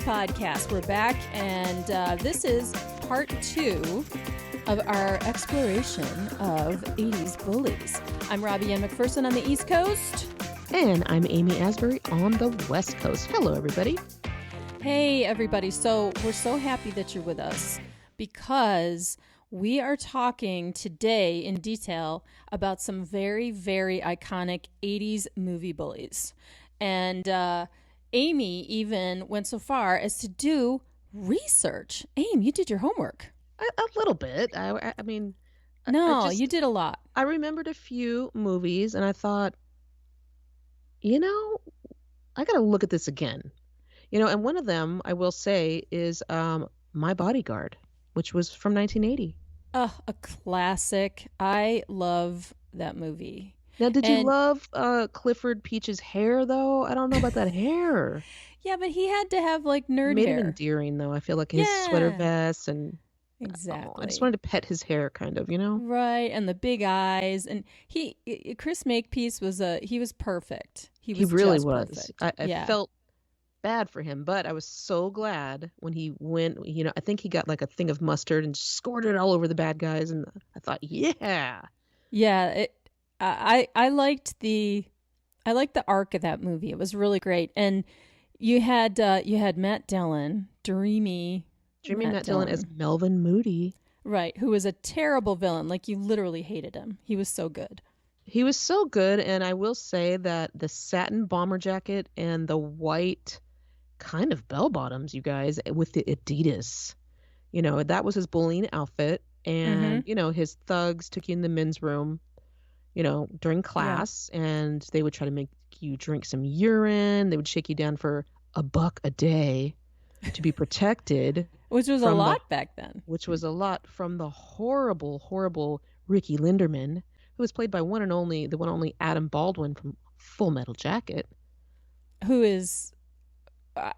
Podcast. We're back, and this is part 2 of our exploration of 80s bullies. I'm Robbie-Ann McPherson on the East Coast. And I'm Amy Asbury on the West Coast. Hello, everybody. Hey, everybody. So we're so happy that you're with us because we are talking today in detail about some very, very iconic 80s movie bullies. And Amy even went so far as to do research. Amy, you did your homework. A little bit. I mean... No, you did a lot. I remembered a few movies, and I thought, you know, I got to look at this again. You know, and one of them, I will say, is My Bodyguard, which was from 1980. Oh, a classic. I love that movie. Now, did you love Clifford Peach's hair, though? I don't know about that hair. Yeah, but he had to have, like, nerd Made hair. It endearing, though. I feel like his sweater vest and... Exactly. I just wanted to pet his hair, kind of, you know? Right, and the big eyes. And Chris Makepeace he was perfect. He really just was. Perfect. I felt bad for him, but I was so glad when he went, you know, I think he got like a thing of mustard and squirted it all over the bad guys. And I thought, yeah. Yeah, I liked the arc of that movie. It was really great. And you had Matt Dillon, dReAmY Matt Dillon as Melvin Moody. Right, who was a terrible villain. Like, you literally hated him. He was so good. He was so good, and I will say that the satin bomber jacket and the white kind of bell bottoms, you guys, with the Adidas, you know, that was his bullying outfit. And, you know, his thugs took you in the men's room, you know, during class, and they would try to make you drink some urine. They would shake you down for $1 a day to be protected. Which was a lot back then. Which was a lot from the horrible, horrible Ricky Linderman, who was played by the one and only Adam Baldwin from Full Metal Jacket. Who is...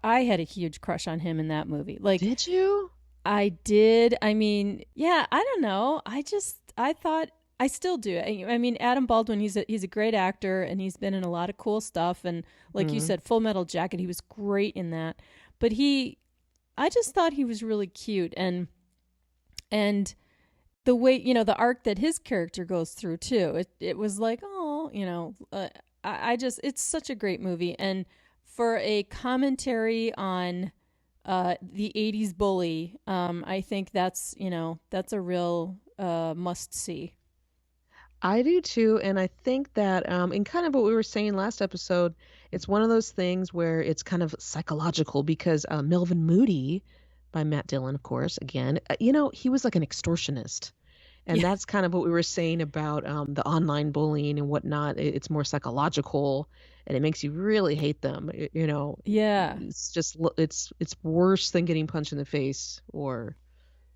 I had a huge crush on him in that movie. Like, did you? I did. I mean, yeah, I don't know. I thought... I still do. I mean, Adam Baldwin, he's a great actor, and he's been in a lot of cool stuff. And like you said, Full Metal Jacket, he was great in that. But I just thought he was really cute, and the way, you know, the arc that his character goes through too. It was like, oh, you know, it's such a great movie, and for a commentary on the 80s bully, I think that's a real must see. I do too, and I think that in kind of what we were saying last episode, it's one of those things where it's kind of psychological because Melvin Moody, by Matt Dillon, of course, again, you know, he was like an extortionist. And that's kind of what we were saying about the online bullying and whatnot. It's more psychological, and it makes you really hate them, you know. Yeah. It's just, it's worse than getting punched in the face or...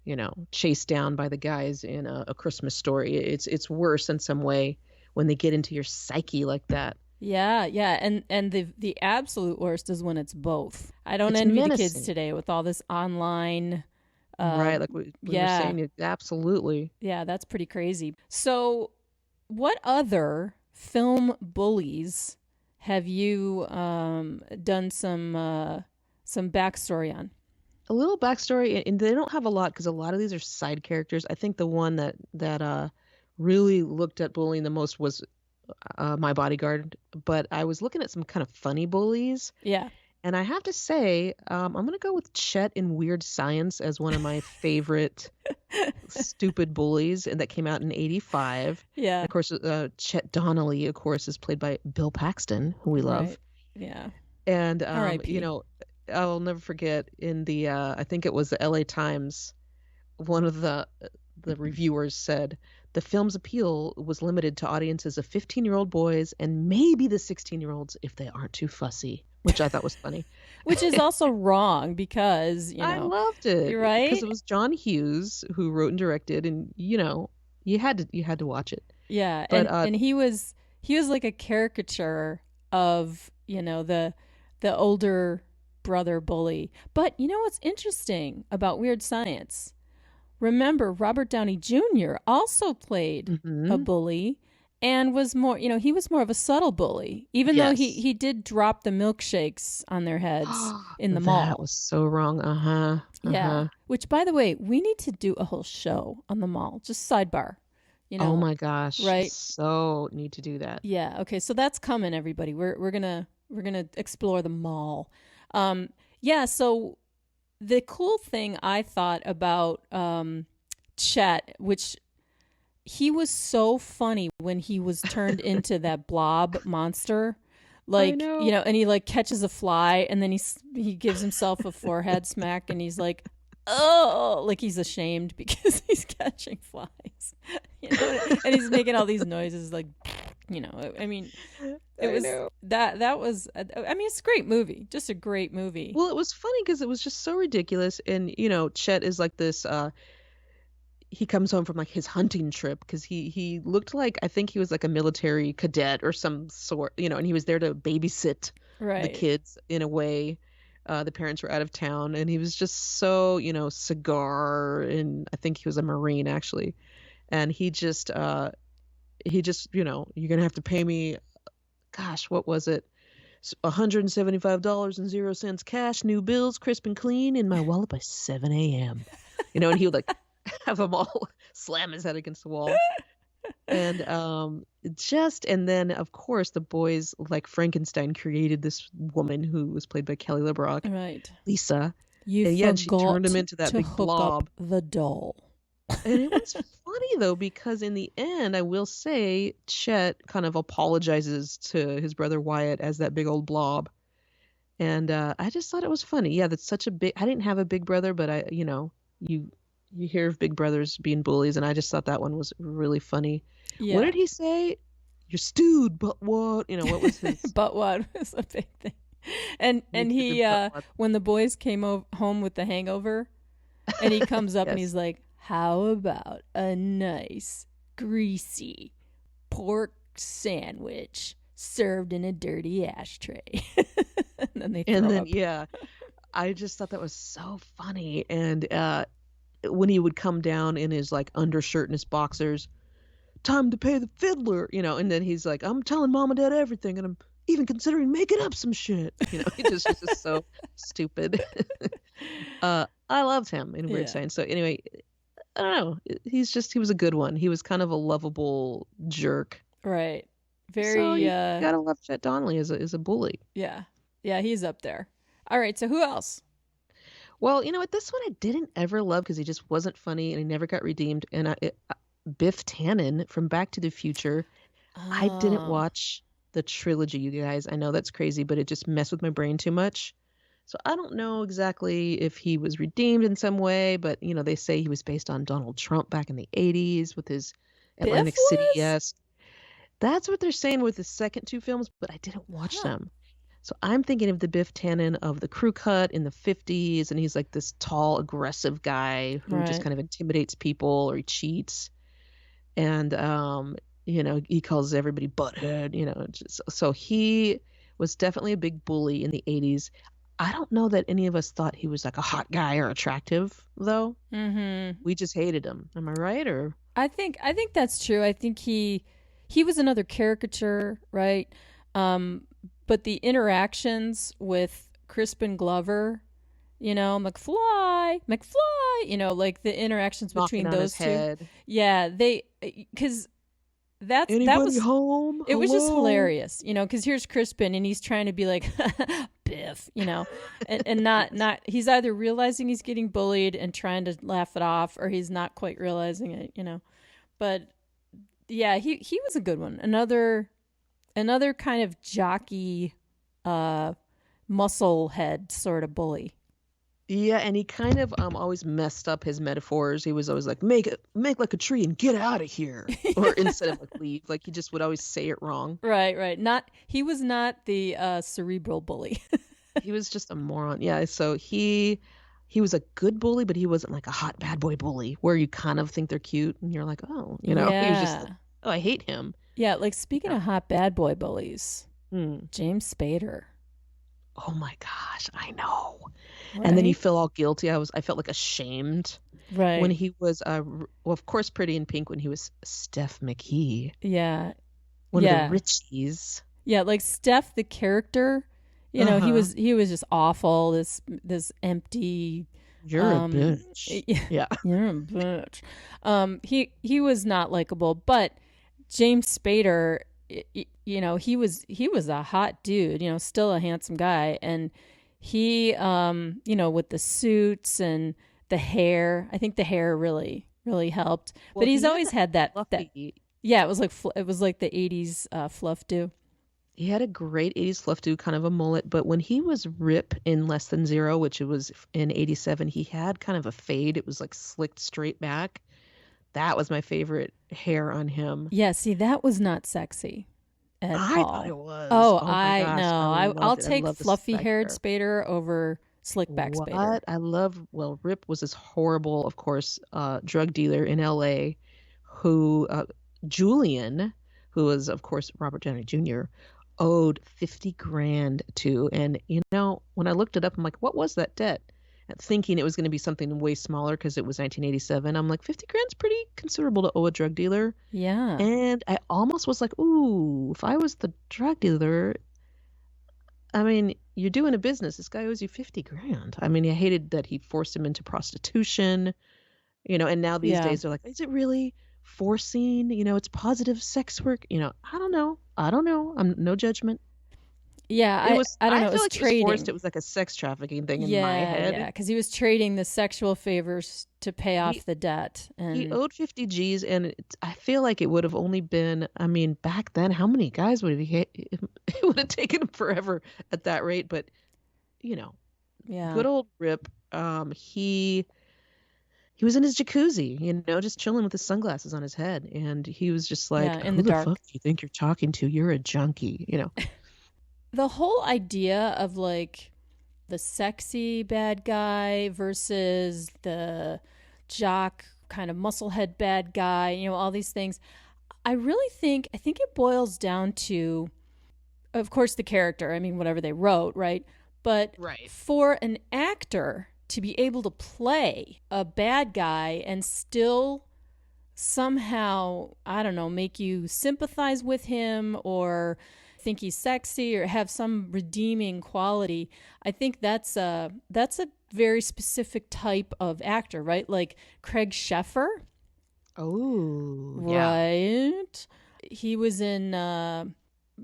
you know, chased down by the guys in a Christmas Story. It's worse in some way when they get into your psyche like that. Yeah, and the absolute worst is when it's both. I don't envy the kids today with all this online. Right, like we were saying, absolutely. Yeah, that's pretty crazy. So, what other film bullies have you done some backstory on? A little backstory, and they don't have a lot because a lot of these are side characters. I think the one that really looked at bullying the most was My Bodyguard, but I was looking at some kind of funny bullies. Yeah. And I have to say, I'm going to go with Chet in Weird Science as one of my favorite stupid bullies, and that came out in 1985. Yeah. And of course, Chet Donnelly, of course, is played by Bill Paxton, who we love. Right. Yeah. And, you know, I'll never forget in the, I think it was the LA Times, one of the reviewers said, the film's appeal was limited to audiences of 15-year-old boys and maybe the 16-year-olds if they aren't too fussy, which I thought was funny. Which is also wrong because, you know. I loved it. You're right. Because it was John Hughes who wrote and directed, and, you know, you had to watch it. Yeah, but, and he was like a caricature of, you know, the older brother bully. But you know what's interesting about Weird Science? Remember, Robert Downey Jr. also played a Mm-hmm. bully and was more, he was more of a subtle bully, even though he, Yes. he did drop the milkshakes on their heads in the That mall. was so wrong. Uh-huh. Yeah. Uh-huh. Which, by the way, we need to do a whole show on the mall. Just sidebar, Oh my gosh. right? So need to do that. Yeah. Okay. So that's coming, everybody. We're gonna explore the mall. Yeah. So the cool thing I thought about Chet, which he was so funny when he was turned into that blob monster. I Like, know. and he like catches a fly and then he gives himself a forehead smack and he's like, oh, like he's ashamed because he's catching flies, and he's making all these noises like, I mean, it I was know. that was, I mean, it's a great movie, just a great movie. Well, it was funny because it was just so ridiculous. And, Chet is like this, he comes home from like his hunting trip because he looked like, I think he was like a military cadet or some sort, and he was there to babysit the Right. kids in a way. The parents were out of town and he was just so, cigar, and I think he was a Marine actually. And he just, you're gonna have to pay me, gosh, what was it? $175.00 cash, new bills, crisp and clean, in my wallet by 7 a.m. And he would like have them all slam his head against the wall. And and then of course the boys, like Frankenstein, created this woman who was played by Kelly LeBrock, Right. Lisa. You And yeah, and she turned forgot him into that to big hook blob. up the doll. And it was funny though, because in the end, I will say, Chet kind of apologizes to his brother Wyatt as that big old blob. And I just thought it was funny. Yeah, that's such a big. I didn't have a big brother, but you hear of big brothers being bullies, and I just thought that one was really funny. What Yeah. did he say? You're stewed, but what? What was his But what was a big thing? And he but what? when the boys came home with the hangover and he comes up and Yes. he's like, "How about a nice greasy pork sandwich served in a dirty ashtray?" And then they And throw then up. yeah, I just thought that was so funny. And when he would come down in his like undershirt and his boxers, time to pay the fiddler, and then he's like, I'm telling mom and dad everything, and I'm even considering making up some shit. He's just so stupid. I loved him in Weird Yeah. Science. So anyway, I don't know. He was a good one. He was kind of a lovable jerk. Right. So Very you gotta love Chet Donnelly as a bully. yeah. Yeah, he's up there. All right, so who else? Well, what, this one I didn't ever love because he just wasn't funny and he never got redeemed. And Biff Tannen from Back to the Future. I didn't Oh. watch the trilogy, you guys. I know that's crazy, but it just messed with my brain too much. So I don't know exactly if he was redeemed in some way, but they say he was based on Donald Trump back in the 80s with his Biff Atlantic City. was? Yes. That's what they're saying with the second two films, but I didn't watch Huh. them. So I'm thinking of the Biff Tannen of the Crew Cut in the 50s, and he's like this tall, aggressive guy who just Right. kind of intimidates people or he cheats. And he calls everybody butthead, so he was definitely a big bully in the 80s. I don't know that any of us thought he was like a hot guy or attractive though. Mhm. We just hated him. Am I right? Or I think that's true. I think he was another caricature, right? But the interactions with Crispin Glover, McFly, like the interactions knocking between on his those two. head? Yeah, because that Anybody was home? it was just Hello? hilarious, because here's Crispin and he's trying to be like Biff, and not he's either realizing he's getting bullied and trying to laugh it off, or he's not quite realizing it. But yeah, he was a good one. Another kind of jockey, muscle head sort of bully. Yeah, and he kind of always messed up his metaphors. He was always like, make like a tree and get out of here. Or instead of like leave, like he just would always say it wrong. Right. He was not the cerebral bully. He was just a moron. Yeah, so he was a good bully, but he wasn't like a hot bad boy bully where you kind of think they're cute and you're like, oh, he was just like, oh, I hate him. Yeah, like speaking Yeah. of hot bad boy bullies, Hmm. James Spader. Oh my gosh, I know. And then you Right. feel all guilty. I felt like ashamed when Right. he was well, of course, Pretty in Pink when he was Steph McKee, Yeah. one of the Yeah. Richies. Yeah, like Steph the character, Uh-huh. he was just awful, this empty You're a um bitch. Yeah. you're a bitch. He was not likable, but James Spader, he was a hot dude, still a handsome guy, and he with the suits and the hair, I think the hair really helped. Well, But he's he had always that had that fluffy. yeah, it was like the 80s fluff do. He had a great 80s fluff do, kind of a mullet, but when he was Rip in Less Than Zero, which it was in 87, he had kind of a fade. It was like slicked straight back. That was my favorite hair on him. Yeah, see, that was not sexy at I thought all. it was. Oh, Oh my I gosh, I no. I'll loved it. I take love the fluffy slick haired hair. Spader over slick back Spader. What I love, well, Rip was this horrible, of course, drug dealer in LA who Julian, who was, of course, Robert Downey Jr., owed 50 grand to. And, when I looked it up, I'm like, what was that debt? And thinking it was going to be something way smaller because it was 1987. I'm like, 50 grand's pretty considerable to owe a drug dealer. Yeah. And I almost was like, ooh, if I was the drug dealer, I mean, you're doing a business. This guy owes you 50 grand. I mean, I hated that he forced him into prostitution, and now these Yeah. days they're like, is it really forcing? It's positive sex work. I don't know. I don't know. I'm no judgment. Yeah, It was, I don't I know, it feel was like it was forced. It trading. was like a sex trafficking thing in my Yeah, head. yeah, cuz he was trading the sexual favors to pay He off the debt. he And owed 50 G's, and I feel like it would have only been, I mean, back then, how many guys would he it would have taken him forever at that rate, but you know, yeah. good old Rip, he was in his jacuzzi, just chilling with his sunglasses on his head, and he was just Yeah, like, in the "Who the fuck dark. do you think you're talking to? You're a junkie." The whole idea of like the sexy bad guy versus the jock kind of musclehead bad guy, all these things. I think it boils down to, of course, the character. I mean, whatever they wrote, right? But Right. for an actor to be able to play a bad guy and still somehow, I don't know, make you sympathize with him or think he's sexy or have some redeeming quality. I think that's a very specific type of actor, right? Like Craig Sheffer, Oh, yeah. right? He was in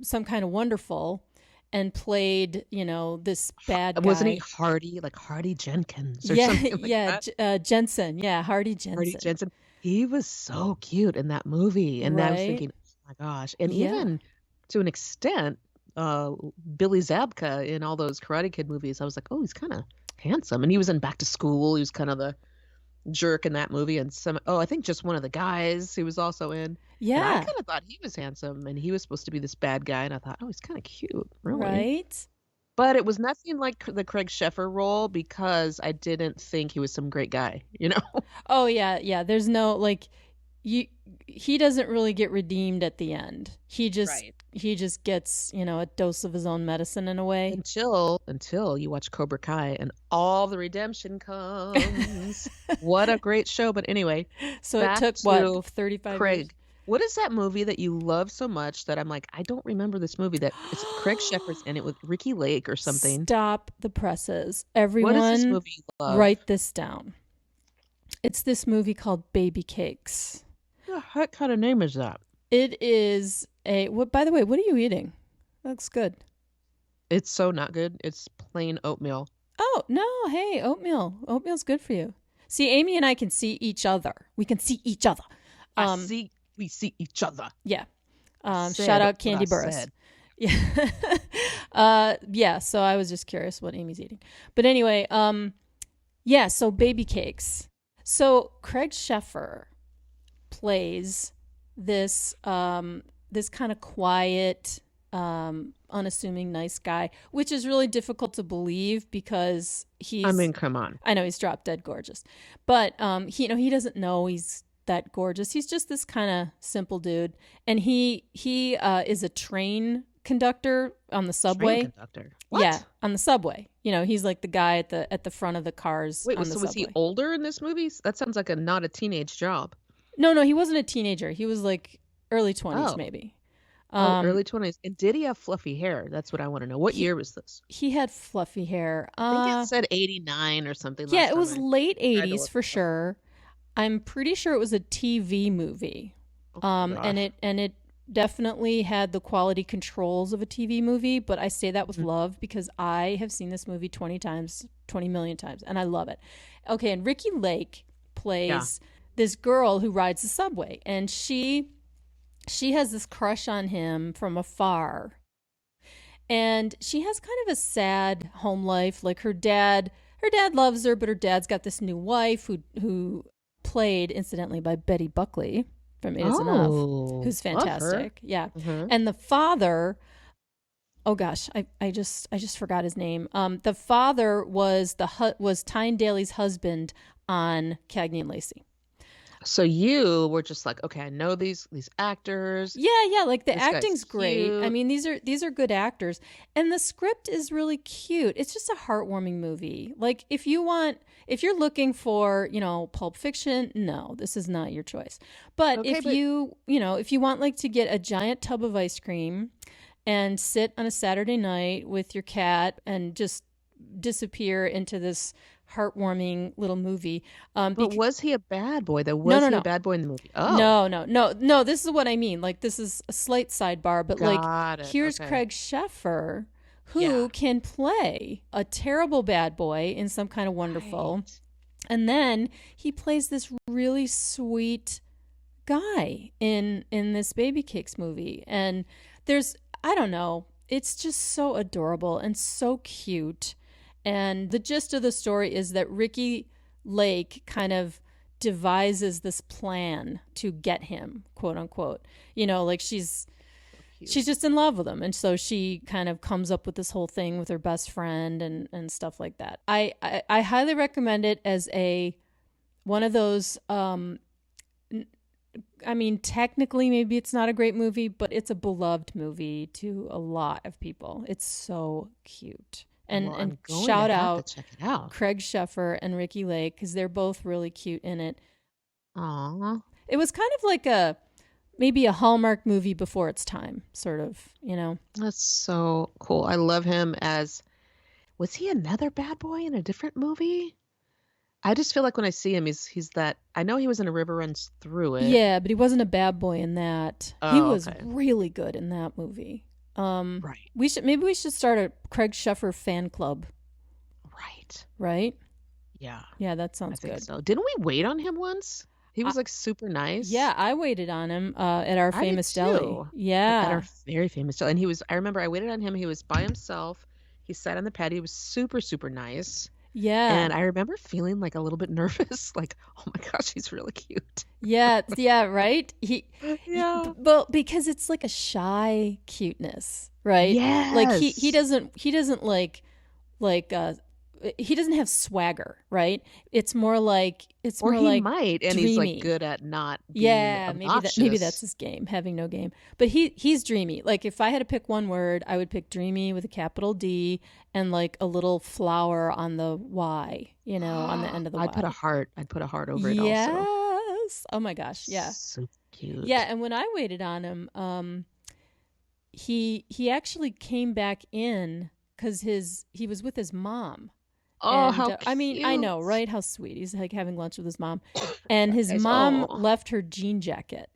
Some Kind of Wonderful and played, this bad Wasn't he guy. Hardy, like Hardy Jenkins or Yeah, something like yeah, that? Jensen. Yeah, Hardy Hardy Jensen. Jensen. He was so cute in that movie, and I was Right? thinking, oh my gosh. And Yeah. even to an extent, Billy Zabka in all those Karate Kid movies, I was like, oh, he's kind of handsome. And he was in Back to School. He was kind of the jerk in that movie, and I think just one of the guys he was also in. And I Yeah. kind of thought he was handsome, and he was supposed to be this bad guy, and I thought, oh, he's kind of cute, really. Right? But it was nothing like the Craig Sheffer role because I didn't think he was some great guy. Oh yeah, yeah. There's no like you he doesn't really get redeemed at the end. Right. He just gets, a dose of his own medicine in a way. Until you watch Cobra Kai and all the redemption comes. What a great show. But anyway, So it back took to what, 35 years? Craig. What is that movie that you love so much that I'm like, I don't remember this movie, that it's Craig Sheffer's in it with Ricky Lake or something. Stop the presses. What is this Everyone movie you love? write this down. It's this movie called Baby Cakes. What the heck kind of name is that? It is what, by the way, what are you eating? That looks good. It's so not good. It's plain oatmeal. Oh, no, hey, oatmeal. Oatmeal's good for you. See, Amy and I can see each other. We can see each other. We see each other. Yeah. Said Shout out what Candy I Burris. said. Yeah. Yeah, so I was just curious what Amy's eating. But anyway, yeah, so Baby Cakes. So Craig Sheffer plays this kind of quiet, unassuming nice guy, which is really difficult to believe because I mean, come on. I know he's drop dead gorgeous, but he doesn't know he's that gorgeous. He's just this kind of simple dude, and he is a train conductor on the Train subway. conductor. Yeah, What? on the subway. He's like the guy at the front of the cars Wait, on the so was he subway. older in this movie? That sounds like a not a teenage job. No, he wasn't a teenager. He was like early 20s Oh. maybe. Oh, Um early 20s. And did he have fluffy hair? That's what I want to know. What he year was this? he had fluffy hair. I think it said 89 or something Yeah, last it time was I late tried to 80s look for it up. sure. I'm pretty sure it was a TV movie. Oh And gosh. it definitely had the quality controls of a TV movie, but I say that with Mhm. love because I have seen this movie 20 times, 20 million times, and I love it. Okay, and Ricki Lake Yeah. plays this girl who rides the subway, and she has this crush on him from afar. And she has kind of a sad home life. Like her dad loves her, but her dad's got this new wife who played incidentally by Betty Buckley from It Is Enough, Oh, who's love her. fantastic. Yeah. Mhm. And the father, oh gosh, I just forgot his name. The father was was Tyne Daly's husband on Cagney and Lacey. So you were just like, okay, I know these actors. Yeah, like the This guy's acting's great. I cute. mean, these are good actors, and the script is really cute. It's just a heartwarming movie. Like if you're looking for, Pulp Fiction, no, this is not your choice. But Okay, if but if you want like to get a giant tub of ice cream and sit on a Saturday night with your cat and just disappear into this heartwarming little movie, but was he a bad boy though? no, Was no, he a no. bad boy in the movie? Oh, No. This is what I mean. Like, this is a slight sidebar, but like, got it. here's Okay. Craig Sheffer, Yeah. who can play a terrible bad boy in Some Kind of Wonderful. Right. And then he plays this really sweet guy in this Baby Cakes movie. And I don't know, it's just so adorable and so cute. And the gist of the story is that Ricki Lake kind of devises this plan to get him, quote unquote. Like she's Cute. just in love with him, and so she kind of comes up with this whole thing with her best friend and stuff like that. I highly recommend it as one of those. I mean, technically, maybe it's not a great movie, but it's a beloved movie to a lot of people. It's so cute. Well, And I'm going shout to have out to check it out. Craig Sheffer and Ricki Lake because they're both really cute in it. Aw, It was kind of like maybe a Hallmark movie before its time, sort of. that's so cool. I love him as, was he another bad boy in a different movie? I just feel like when I see him, he's that. I know he was in A River Runs Through It. Yeah, but he wasn't a bad boy in that. He Oh, was okay. really good in that movie. Right. Maybe we should start a Craig Sheffer fan club, Right. right? Yeah, Yeah, that I sounds think good. so. Didn't we wait on him once? He I, was like super nice. yeah, I waited on him at our I did famous deli. too. At Yeah, our very famous show. And I remember I waited on him. He was by himself. He sat on the patio. He was super, super nice. yeah, And I remember feeling like a little bit nervous, like, oh my gosh, he's really cute. yeah, right. Yeah. Well, because it's like a shy cuteness, right? Like he Yes. doesn't like he doesn't have swagger, right? It's more like Or he like might, and he's like dreamy. good at not being Yeah, maybe that's obnoxious. his game, having no game. But he's dreamy. Like if I had to pick one word, I would pick dreamy with a capital D and like a little flower on the Y, on the end of the I'd put a Y. heart. I'd put a heart over it also. Yes. Oh my gosh. Yeah. So Yeah, cute. and when I waited on him, he actually came back in because he was with his mom. Oh, And how I mean, I know, cute. right? How sweet. He's like having lunch with his mom. And his Guys, mom oh, left her jean jacket.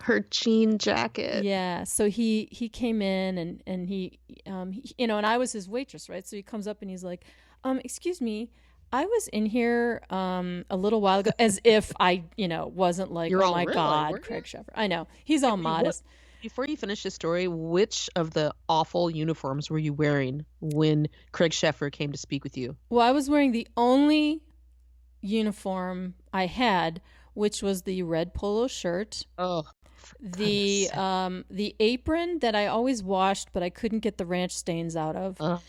her jean jacket. Yeah, so he came in and and I was his waitress, right? So he comes up and he's like, excuse me, I was in here a little while ago, as if I, wasn't like, You're oh all my really, God, weren't you? Craig Sheffer. I know. He's all What, modest. before you finish the story, which of the awful uniforms were you wearing when Craig Sheffer came to speak with you? Well, I was wearing the only uniform I had, which was the red polo shirt, Oh, for the goodness sake. the apron that I always washed, but I couldn't get the ranch stains out of, Ugh.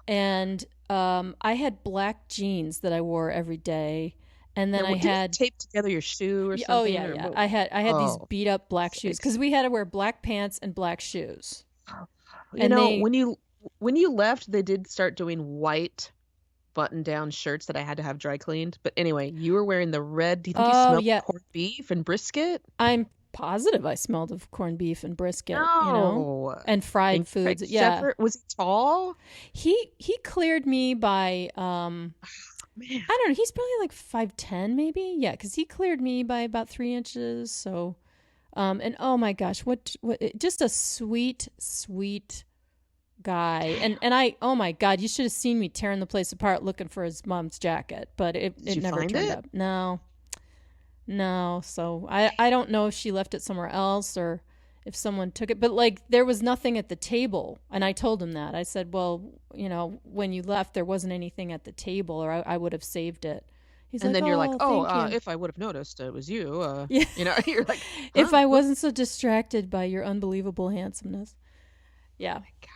and I had black jeans that I wore every day, and then And I didn't you had tape together your shoe or oh something? yeah, Or yeah, what? I had these Oh, beat up black shoes sakes. because we had to wear black pants and black shoes. You And know, they, when you left, they did start doing white button-down shirts that I had to have dry cleaned. But anyway, you were wearing the red. Do you think you oh smelled yeah, corned beef and brisket? I'm positive I smelled of corned beef and brisket, No. and fried And Craig foods. Yeah. Sheffer, was he tall? He cleared me by Man, I don't know, he's probably like 5'10" maybe. Yeah, cuz he cleared me by about 3 inches. So and oh my gosh, what just a sweet guy. And I, oh my god, you should have seen me tearing the place apart looking for his mom's jacket, but did it you never find turned it? up. No. No, so I don't know if she left it somewhere else or if someone took it, but like there was nothing at the table, and I told him that. I said, "Well, when you left, there wasn't anything at the table, or I would have saved it." He's And like, then you're like, "Oh, oh, thank you." if I would have noticed it was you, Yeah, you're like, if huh? I What? wasn't so distracted by your unbelievable handsomeness. Oh Yeah. my God.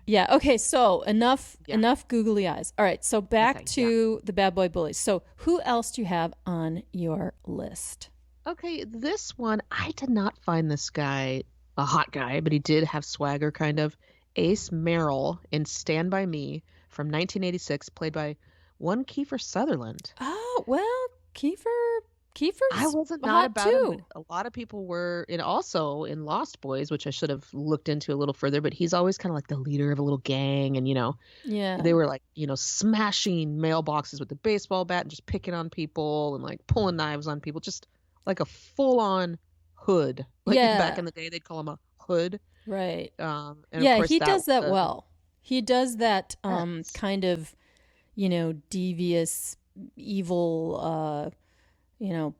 Yeah. Okay. So Yeah. enough googly eyes. All right. So back Okay. Yeah. to the bad boy bullies. So who else do you have on your list? Okay. This one, I did not find this guy a hot guy, but he did have swagger, kind of. Ace Merrill in Stand By Me from 1986, played by one Kiefer Sutherland. Oh well, I Kiefer's wasn't not hot about him, but too. a lot of people were, and also in Lost Boys, which I should have looked into a little further, but he's always kind of like the leader of a little gang, and they Yeah. were like, smashing mailboxes with the baseball bat and just picking on people and like pulling knives on people, just like a full-on hood. Like back Yeah. in the day, they'd call him a hood. Right. And of Yeah, course he does that the well. He does that yes. kind of, devious, evil,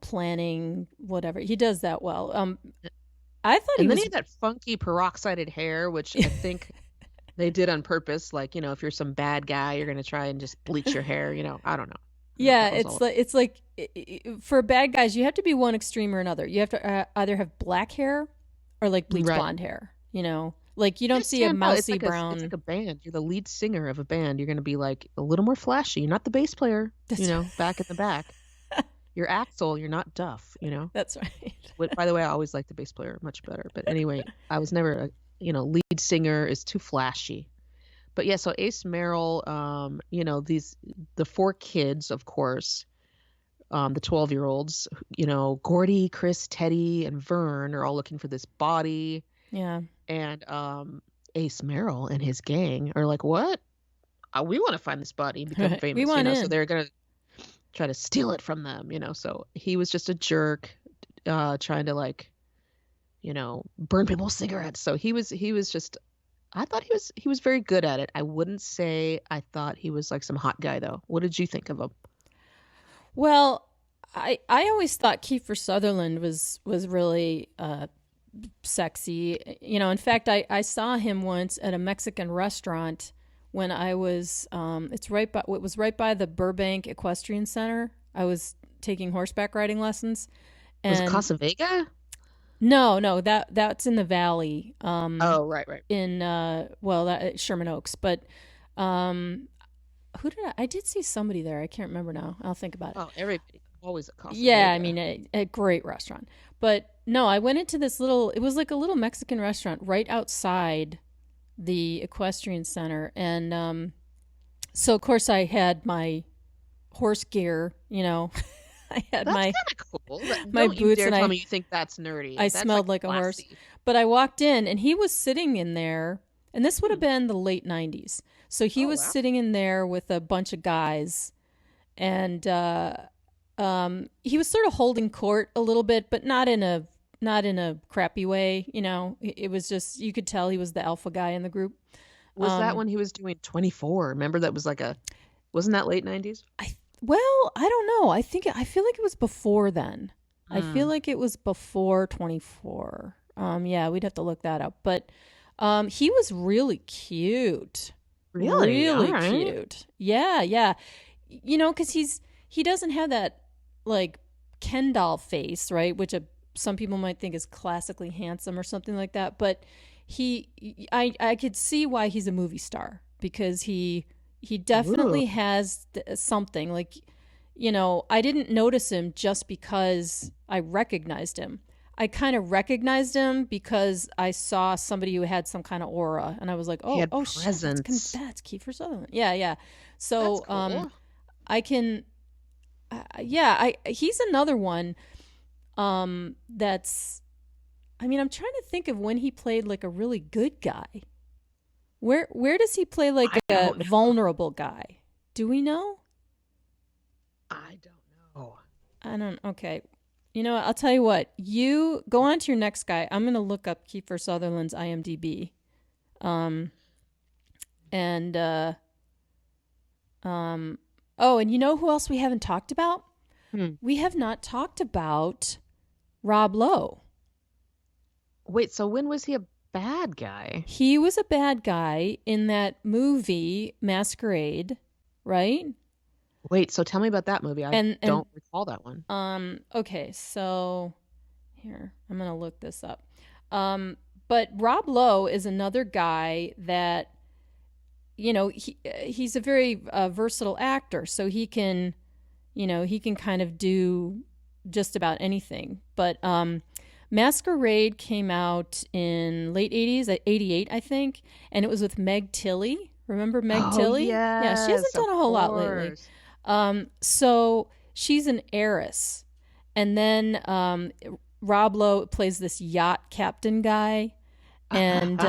planning, whatever. He does that well. I thought he And then he was had that funky peroxided hair, which I think they did on purpose. Like, if you're some bad guy, you're gonna try and just bleach your hair. I don't know. I don't know what Yeah, that was all it's like for bad guys, you have to be one extreme or another. You have to either have black hair or like bleach right. blonde hair. Like you don't Just see a stand out. It's mousy like it's like brown. a band. You're the lead singer of a band. You're gonna be like a little more flashy. You're not the bass player, That's back in the back. You're Axl, you're not Duff. that's right. By the way, I always liked the bass player much better. But anyway, I was never lead singer is too flashy. But yeah, so Ace Merrill, the four kids, of course, the 12-year-olds, Gordy, Chris, Teddy, and Vern are all looking for this body. Yeah. And Ace Merrill and his gang are like, what? We want to find this body and become We famous, want so in. they're going to try to steal it from them, so he was just a jerk, trying to like, burn people's cigarettes. So he was just, I thought he was very good at it. I wouldn't say I thought he was like some hot guy though. What did you think of him? Well, I always thought Kiefer Sutherland was really sexy. In fact, I saw him once at a Mexican restaurant when I was it was right by the Burbank Equestrian Center. I was taking horseback riding lessons, Was it and Casa Vega? no, that's in the valley. Oh, right. In Sherman Oaks, but who did I did see somebody there. I can't remember now. I'll think about it. Oh, everybody always at Casa Yeah, I Vega. mean, a great restaurant. But no, I went into it was like a little Mexican restaurant right outside the equestrian center. And so, of course, I had my horse gear, I had That's my kind of cool. my Don't you boots, dare and tell me you think that's nerdy. I That's like smelled like a horse. classy. But I walked in, and he was sitting in there, and this would have Hmm. been the late 90s. So he Oh, was wow. sitting in there with a bunch of guys, and he was sort of holding court a little bit, but not in a crappy way. It was just, you could tell he was the alpha guy in the group. Was that when he was doing 24? Remember that was wasn't that late 90s? I don't know. I feel like it was before then. I feel Mm. like it was before 24. Yeah, we'd have to look that up. But he was really cute. Really? All Really right. cute. Yeah. Because he doesn't have that like Ken doll face, right? Which some people might think is classically handsome or something like that. But I could see why he's a movie star, because he Ooh. definitely has something like, I didn't notice him just because I recognized him. I kind of recognized him because I saw somebody who had some kind of aura, and I was like, He had oh shit, presence. that's Kiefer Sutherland. Yeah, yeah. That's So cool. I can, he's another one that's. I mean, I'm trying to think of when he played like a really good guy. Where does he play like I a don't know. vulnerable guy? Do we know? I don't know. I don't. Okay. You know what? I'll tell you what. You go on to your next guy. I'm gonna look up Kiefer Sutherland's IMDb. Um. And Oh, and you know who else we haven't talked about? We have not talked about Rob Lowe. Wait, so when was he a bad guy? He was a bad guy in that movie Masquerade, right? Wait, so tell me about that movie. I don't recall that one. Okay, so here, I'm going to look this up. But Rob Lowe is another guy that, you know, he's a very versatile actor, so he can, you know, he can kind of do just about anything. But Masquerade came out in late 80s, 88, I think, and it was with Meg Tilly. Remember Meg Tilly? Yeah, she hasn't done a whole lot lately. So she's an heiress. And then Rob Lowe plays this yacht captain guy. And,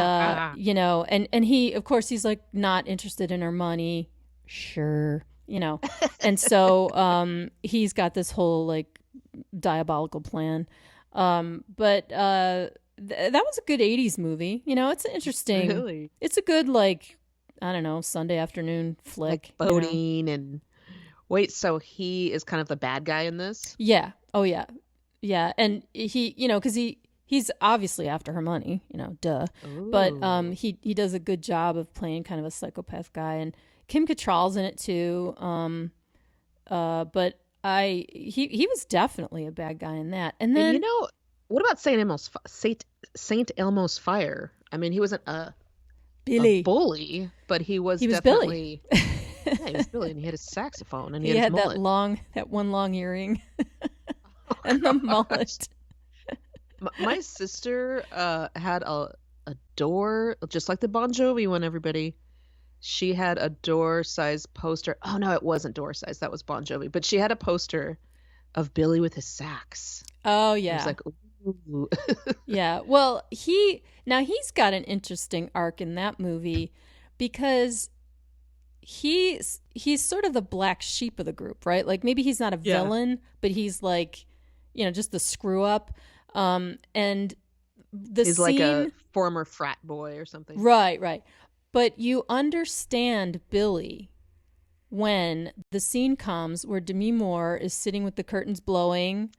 you know, and he, of course, he's like not interested in her money. Sure. You know, and so he's got this whole like diabolical plan. But that was a good 80s movie. You know, it's interesting. Really? It's a good, like, I don't know, Sunday afternoon flick. Like boating and... Wait, so he is kind of the bad guy in this? Yeah. Oh, yeah. Yeah. And he, you know, because he's obviously after her money, you know, duh. Ooh. But he does a good job of playing kind of a psychopath guy. And Kim Cattrall's in it too. But he was definitely a bad guy in that. And then, you know, what about Saint Elmo's Fire? I mean, he wasn't a bully, but he was definitely Billy. Yeah, he was Billy, and he had his saxophone, and he had his that one long earring, and the mullet. My sister had a door, just like the Bon Jovi one. Everybody, she had a door-sized poster. Oh no, it wasn't door-sized. That was Bon Jovi. But she had a poster of Billy with his sax. Oh yeah. I was like, ooh. Yeah. Well, he's got an interesting arc in that movie because he's sort of the black sheep of the group, right? Like maybe he's not a villain, but he's like, you know, just the screw up. And he's like a former frat boy or something. Right. But you understand Billy when the scene comes where Demi Moore is sitting with the curtains blowing,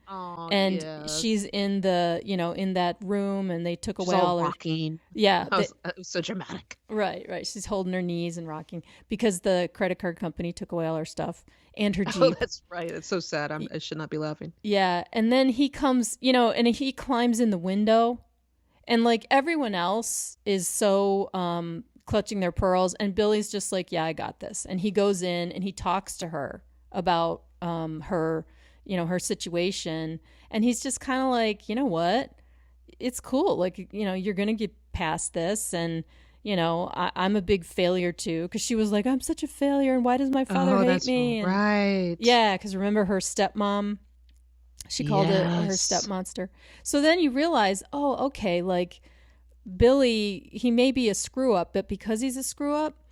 and she's in the, you know, in that room, and they took away all her rocking. Yeah, it was so dramatic. Right. She's holding her knees and rocking because the credit card company took away all her stuff and her Jeep. Oh, that's right. It's so sad. I should not be laughing. Yeah, and then he comes, you know, and he climbs in the window, and like everyone else is so clutching their pearls, and Billy's just like, yeah, I got this. And he goes in and he talks to her about her, you know, her situation, and he's just kind of like, you know what, it's cool, like, you know, you're gonna get past this, and you know, I'm a big failure too, because she was like, I'm such a failure, and why does my father hate me? And, right. Yeah, because remember her stepmom, she called it her stepmonster. So then you realize, oh, okay, like Billy, he may be a screw up, but because he's a screw up,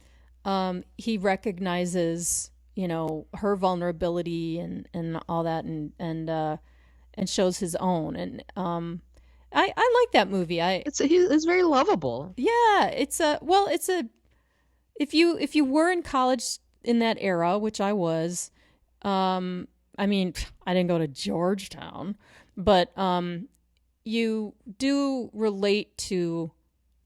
he recognizes, you know, her vulnerability and all that, and shows his own. And I like that movie. It's very lovable. Yeah, it's a if you were in college in that era, which I was, I mean, I didn't go to Georgetown, but you do relate to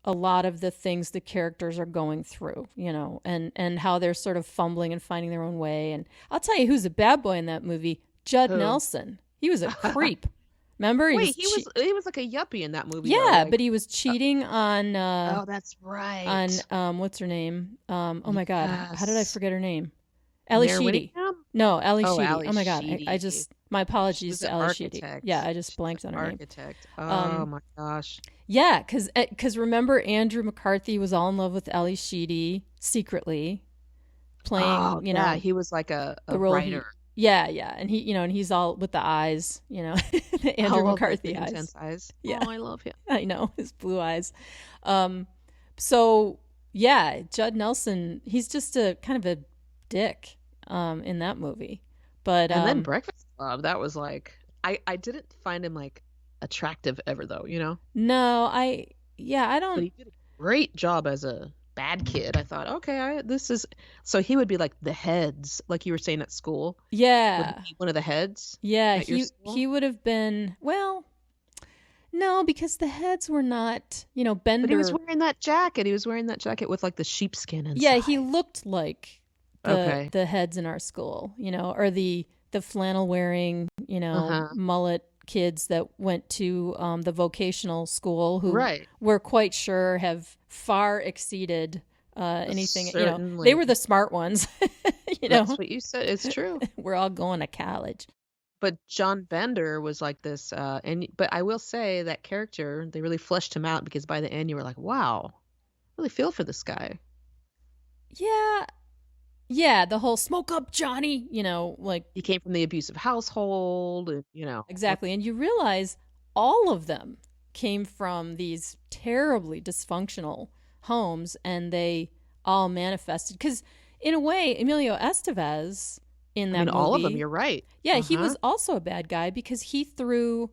a lot of the things the characters are going through, you know, and how they're sort of fumbling and finding their own way. And I'll tell you who's a bad boy in that movie, Judd Nelson. He was a creep. Remember? Wait, he was like a yuppie in that movie. Yeah, but he was cheating on oh, that's right. On what's her name? Oh my God, how did I forget her name? Ally Sheedy. No, Ali Oh, Sheedy. Ali Oh my God. I Sheedy. just, my She apologies was to the Ali Sheedy. Yeah, architect. I just She was blanked the on her name. architect. Oh Um, my gosh. yeah, because remember Andrew McCarthy was all in love with Ali Sheedy secretly, playing, Oh yeah, he was like a the role writer. he, yeah, and and he's all with the eyes, the I Andrew love those McCarthy big eyes. intense eyes. Yeah, Oh, I love him. I know his blue eyes. Um, so yeah, Judd Nelson, he's just a kind of a dick, in that movie. But And then Breakfast Club, that was like I didn't find him like attractive ever though, no, I but don't. he did a great job as a bad kid. I thought, okay, this is so he would be like the heads, like you were saying at school. Would he Yeah, be one of the heads yeah, at your he school? would have been, well, no, because the heads were not, But he was Bender. wearing that jacket. He was wearing that jacket with like the sheepskin Yeah, he inside. looked like Okay. the heads in our school, or the flannel wearing, Uh-huh. mullet kids that went to the vocational school, who Right. we're quite sure have far exceeded anything. They Certainly. were the smart ones. you That's know, what you said. It's true. we're all going to college. But John Bender was like this, but I will say that character, they really fleshed him out because by the end you were like, wow, I really feel for this guy. Yeah, yeah, the whole smoke up Johnny, like He came from the abusive household, and exactly. And you realize all of them came from these terribly dysfunctional homes, and they all manifested. Because, in a way, Emilio Estevez in I that mean, all of them. movie, You're right. yeah, he Uh-huh. was also a bad guy because he threw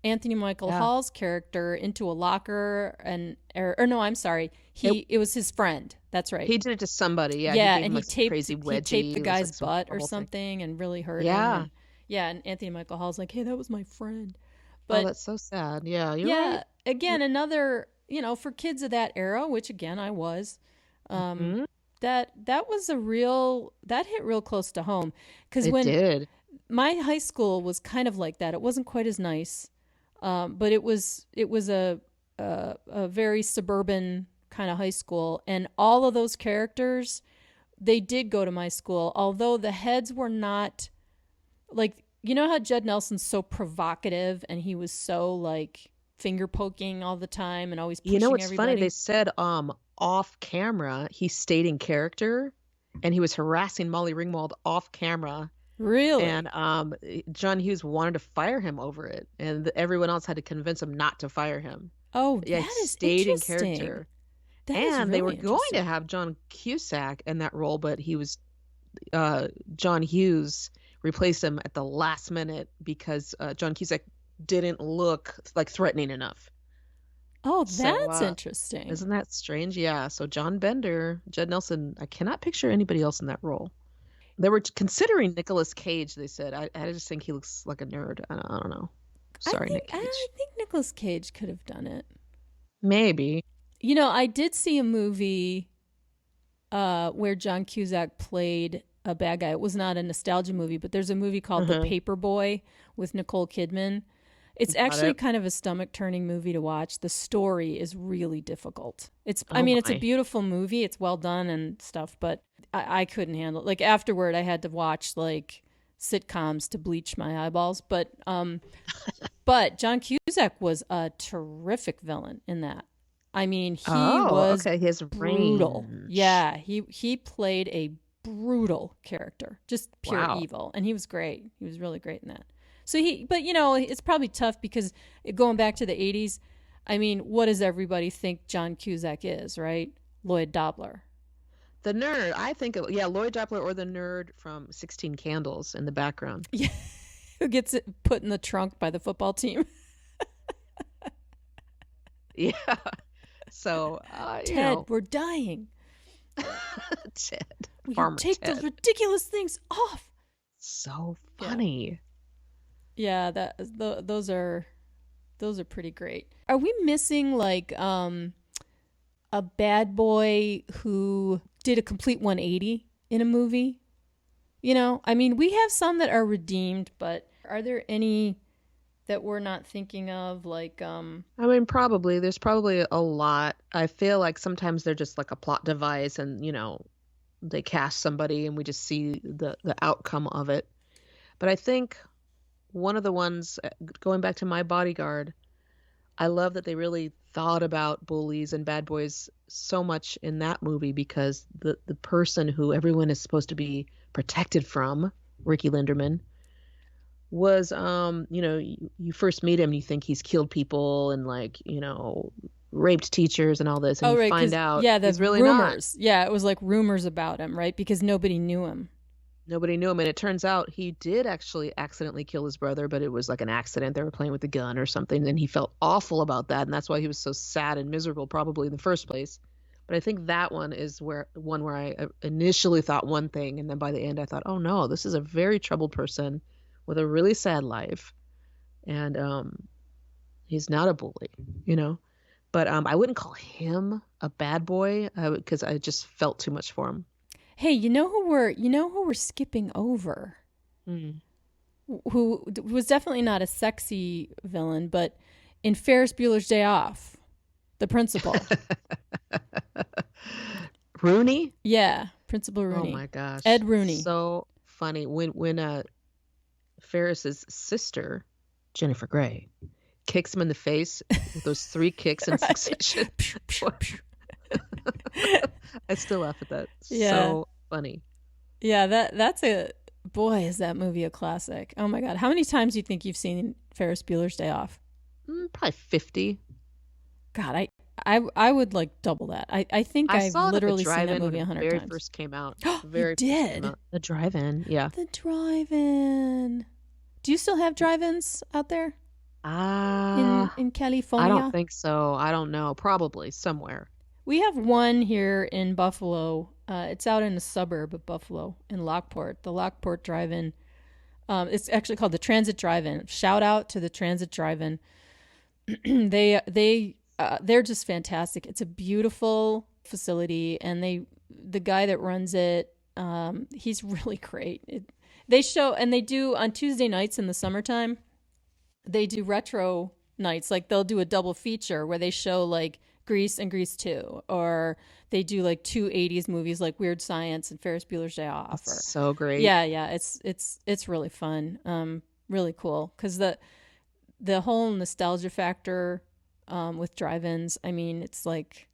Anthony Michael Yeah. Hall's character into a locker, or no, I'm sorry, It, it was his friend. That's right. he did it to somebody. Yeah, he Yeah, gave and him a crazy he taped wedgie. the It was guy's like some butt or horrible thing. something and really hurt him. Yeah. And yeah, and Anthony Michael Hall's like, "Hey, that was my friend." Oh, But that's so sad. Yeah, you're right. yeah, again, another, for kids of that era, which again I was, um, Hmm. that was that hit real close to home, because It when did. my high school was kind of like that. It wasn't quite as nice, but it was a very suburban kind of high school, and all of those characters, they did go to my school, although the heads were not like, how Judd Nelson's so provocative and he was so like finger poking all the time and always You know, pushing it's funny. They everybody. said off camera he stayed in character, and he was harassing Molly Ringwald off camera. And Really? John Hughes wanted to fire him over it, and everyone else had to convince him not to fire him. Oh, Yeah, he that is stayed in interesting. character. That is And they were really going to interesting. have John Cusack in that role, but John Hughes replaced him at the last minute because John Cusack didn't look like threatening enough. Oh, So that's interesting. isn't that strange? Yeah. So John Bender, Judd Nelson, I cannot picture anybody else in that role. They were considering Nicolas Cage, they said. I just think he looks like a nerd. I don't know. Sorry, Nick I Cage. think Nicolas Cage could have done it. Maybe. I did see a movie where John Cusack played a bad guy. It was not a nostalgia movie, but there's a movie called The Uh-huh. Paperboy with Nicole Kidman. It's Got actually it. kind of a stomach turning movie to watch. The story is really difficult. I Oh mean, it's a my. beautiful movie. It's well done and stuff, but I couldn't handle it. Like afterward, I had to watch like sitcoms to bleach my eyeballs. But John Cusack was a terrific villain in that. I mean, he Oh, was okay. His brutal. range. Yeah, he played a brutal character, just pure Wow. evil, and he was great. He was really great in that. But it's probably tough because going back to the 80s, I mean, what does everybody think John Cusack is, right? Lloyd Dobler. The nerd, I think, yeah, Lloyd Doppler or the nerd from 16 Candles in the background. Yeah, who gets it put in the trunk by the football team. Yeah. So, Ted, we're dying. Ted, Will you Farmer take Ted. those ridiculous things off? So Yeah. funny. Yeah, those are pretty great. Are we missing like a bad boy who did a complete 180 in a movie? I mean, we have some that are redeemed, but are there any that we're not thinking of? Like, I mean, there's probably a lot. I feel like sometimes they're just like a plot device, and they cast somebody and we just see the outcome of it. But I think one of the ones, going back to My Bodyguard, I love that they really thought about bullies and bad boys so much in that movie, because the person who everyone is supposed to be protected from, Ricky Linderman, was you first meet him and you think he's killed people and raped teachers and all this, and you find out he's really rumors. not. Yeah, it was like rumors about him, right? Because nobody knew him. Nobody knew him, and it turns out he did actually accidentally kill his brother, but it was like an accident. They were playing with a gun or something, and he felt awful about that, and that's why he was so sad and miserable probably in the first place. But I think that one is where I initially thought one thing, and then by the end I thought, oh no, this is a very troubled person with a really sad life, and he's not a bully, But I wouldn't call him a bad boy because I just felt too much for him. Hey, you know who we're skipping over? Who was definitely not a sexy villain, but in Ferris Bueller's Day Off, the principal. Rooney? Yeah, Principal Rooney. Oh my gosh. Ed Rooney. So funny. When Ferris's sister, Jennifer Grey, kicks him in the face with those 3 kicks in succession. I still laugh at that. Yeah. So funny. Yeah, that's boy, is that movie a classic. Oh my God. How many times do you think you've seen Ferris Bueller's Day Off? Probably 50. God, I would like double that. I think I've literally seen that movie 100 times. Very first came out. You did? The drive-in, yeah. The drive-in. Do you still have drive-ins out there? In California? I don't think so. I don't know. Probably somewhere. We have one here in Buffalo. It's out in a suburb of Buffalo in Lockport. The Lockport Drive-In. It's actually called the Transit Drive-In. Shout out to the Transit Drive-In. They're just fantastic. It's a beautiful facility, and the guy that runs it, he's really great. They do on Tuesday nights in the summertime. They do retro nights, like they'll do a double feature where they show like Grease and Grease 2, or they do like 2 80s movies like Weird Science and Ferris Bueller's Day Off. So great. Yeah, it's really fun, really cool, because the whole nostalgia factor with drive-ins. I mean, it's like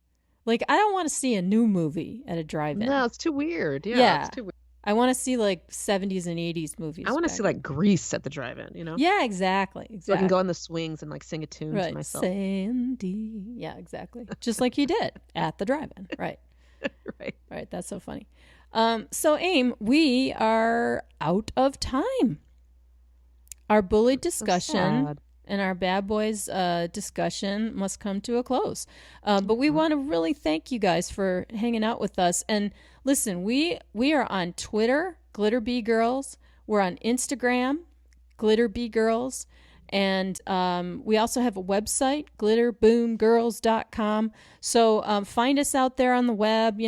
I don't want to see a new movie at a drive-in. No, it's too weird. Yeah. It's too weird. I want to see like 70s and 80s movies. I want to see like Grease at the drive-in, Yeah, exactly. So I can go on the swings and like sing a tune to myself. Sandy. Yeah, exactly. Just like you did at the drive-in. Right. Right. That's so funny. So AIM, we are out of time. Our bully discussion and our bad boys discussion must come to a close. But we want to really thank you guys for hanging out with us. And listen, we are on Twitter, Glitter Bee Girls. We're on Instagram, Glitter Bee Girls. And we also have a website, glitterboomgirls.com. So find us out there on the web.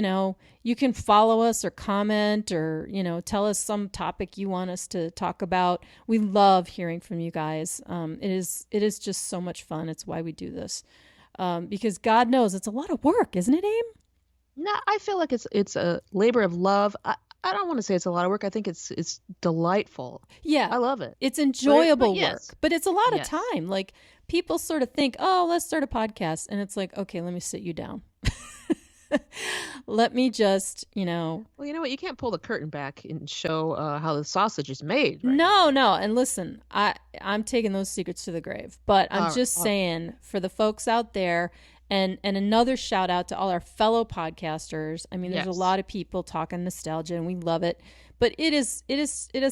You can follow us or comment or, tell us some topic you want us to talk about. We love hearing from you guys. It is just so much fun. It's why we do this. Because God knows it's a lot of work, isn't it, Aim? No, I feel like it's a labor of love. I don't want to say it's a lot of work. I think it's delightful. Yeah. I love it. It's enjoyable work, but it's a lot of time. Like, people sort of think, oh, let's start a podcast. And it's like, okay, let me sit you down. Let me just, Well, you know what? You can't pull the curtain back and show how the sausage is made. Right? No. And listen, I'm taking those secrets to the grave. But I'm just saying, for the folks out there, and another shout out to all our fellow podcasters. I mean, there's a lot of people talking nostalgia, and we love it. But it is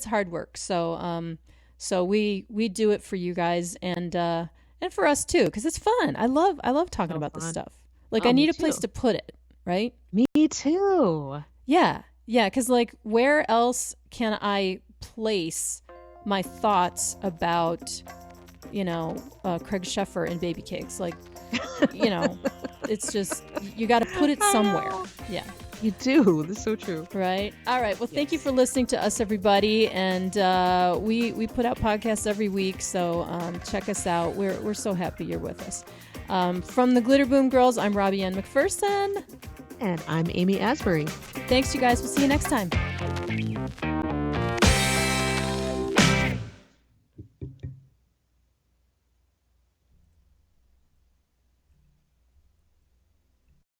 hard work. So we do it for you guys and for us too, because it's fun. I love talking about this stuff. Like, I need a place to put it, right? Me too. Yeah, because like, where else can I place my thoughts about, Craig Sheffer and baby cakes? Like, it's just, you got to put it somewhere. Yeah. You do. That's so true. Right. All right. Well, thank you for listening to us, everybody. And we put out podcasts every week, so check us out. We're so happy you're with us. From the Glitter Boom Girls, I'm Robbie-Ann McPherson. And I'm Amy Asbury. Thanks, you guys. We'll see you next time.